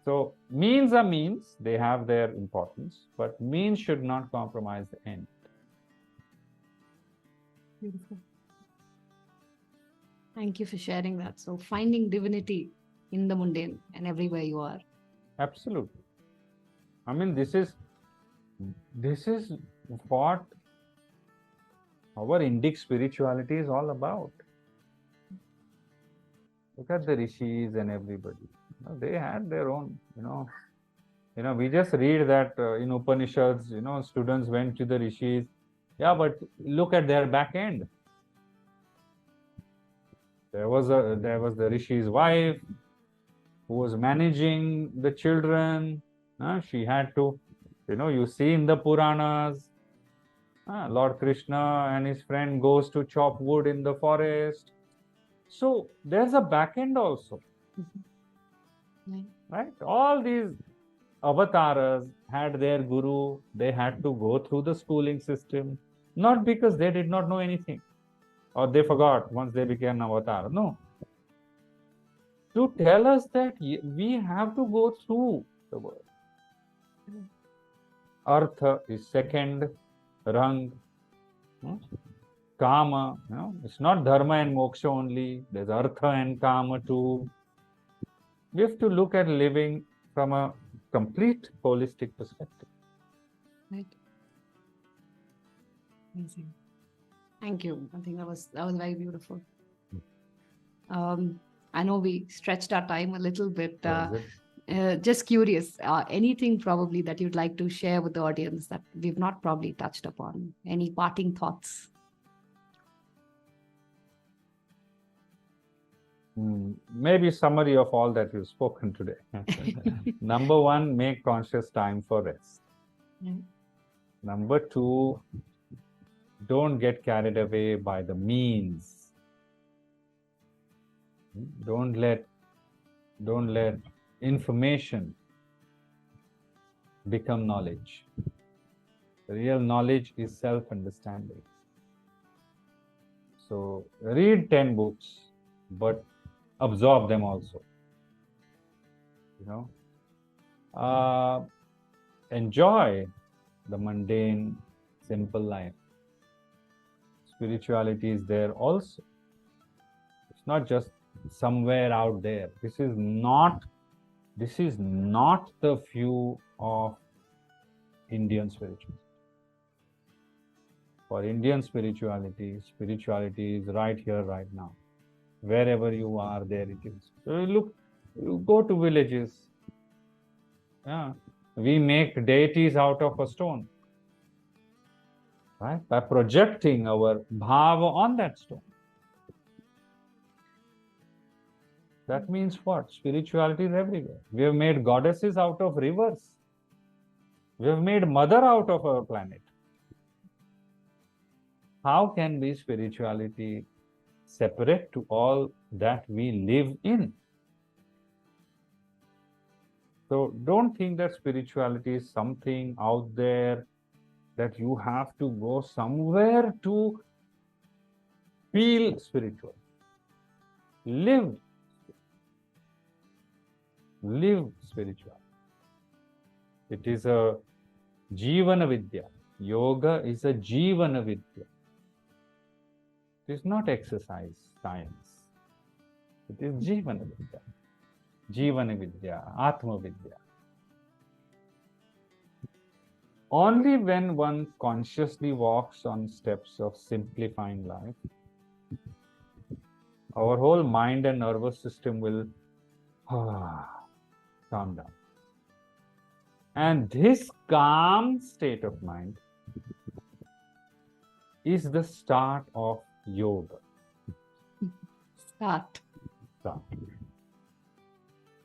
So, means are means, they have their importance, but means should not compromise the end. Beautiful. Thank you for sharing that. So, finding divinity in the mundane and everywhere you are. Absolutely. I mean, this is what our Indic spirituality is all about. Look at the rishis and everybody. They had their own, we just read that in Upanishads, students went to the rishis. Yeah, but look at their back end. There was the rishi's wife who was managing the children. She had to, you see in the Puranas, Lord Krishna and his friend goes to chop wood in the forest. So there's a back end also. Right? All these avatars had their guru. They had to go through the schooling system, not because they did not know anything or they forgot once they became an avatar. No. To tell us that we have to go through the world. Artha is second, Rang, Kama. It's not Dharma and Moksha only. There's Artha and Kama too. We have to look at living from a complete holistic perspective. Right. Amazing. Thank you. I think that was very beautiful. I know we stretched our time a little bit. Just curious, anything probably that you'd like to share with the audience that we've not probably touched upon? Any parting thoughts? Maybe summary of all that you've spoken today. Number one, make conscious time for rest. Number two, don't get carried away by the means. Don't let information become knowledge. The real knowledge is self-understanding. So read 10 books, but absorb them also. Enjoy the mundane, simple life. Spirituality is there also. It's not just somewhere out there. This is not the view of Indian spirituality. For Indian spirituality is right here, right now. Wherever you are, there it is. So you go to villages. Yeah. We make deities out of a stone. Right? By projecting our bhava on that stone. That means what? Spirituality is everywhere. We have made goddesses out of rivers. We have made mother out of our planet. How can be spirituality separate to all that we live in? So don't think that spirituality is something out there that you have to go somewhere to feel spiritual. Live spiritual. It is a Jivana Vidya. Yoga is a Jivana Vidya. It is not exercise science. It is Jivana Vidya. Jivana Vidya, Atma Vidya. Only when one consciously walks on steps of simplifying life, our whole mind and nervous system will calm down. And this calm state of mind is the start of yoga. Start.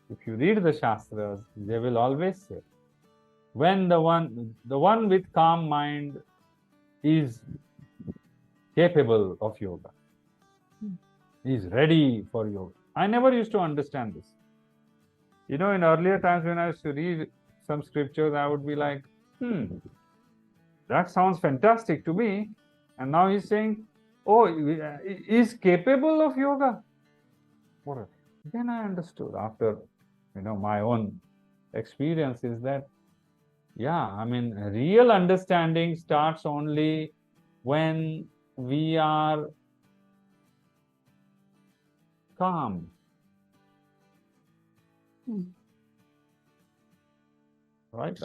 If you read the Shastras, they will always say, when the one with calm mind is capable of yoga, is ready for yoga. I never used to understand this. You know, in earlier times when I used to read some scriptures, I would be like, that sounds fantastic to me. And now he's saying, oh, is capable of yoga. Then I understood after, my own experience is that, real understanding starts only when we are calm. Right?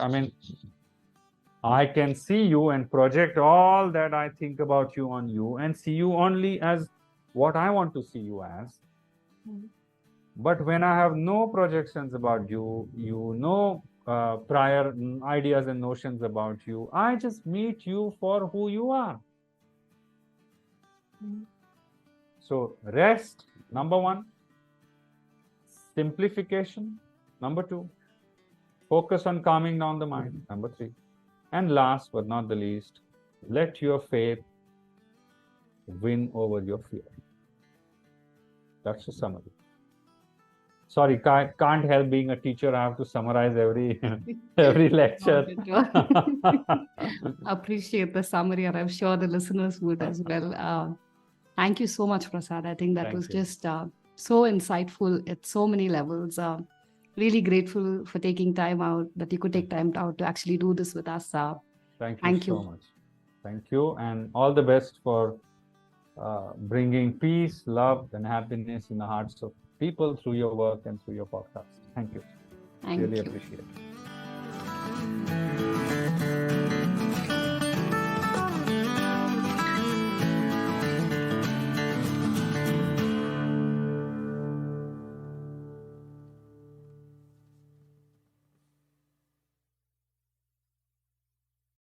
I can see you and project all that I think about you on you and see you only as what I want to see you as. But when I have no projections about you, prior ideas and notions about you, I just meet you for who you are. So rest, number one. Simplification, number two. Focus on calming down the mind, number three. And last but not the least, let your faith win over your fear. That's the summary. Sorry, can't help being a teacher. I have to summarize every lecture. Appreciate the summary, and I'm sure the listeners would as well. Thank you so much, Prasad. I think that was just so insightful at so many levels. Really grateful for taking time out, that you could take time out to actually do this with us. Thank you so much. Thank you, and all the best for bringing peace, love, and happiness in the hearts of people through your work and through your podcast. Thank you. Thank you. Really appreciate it.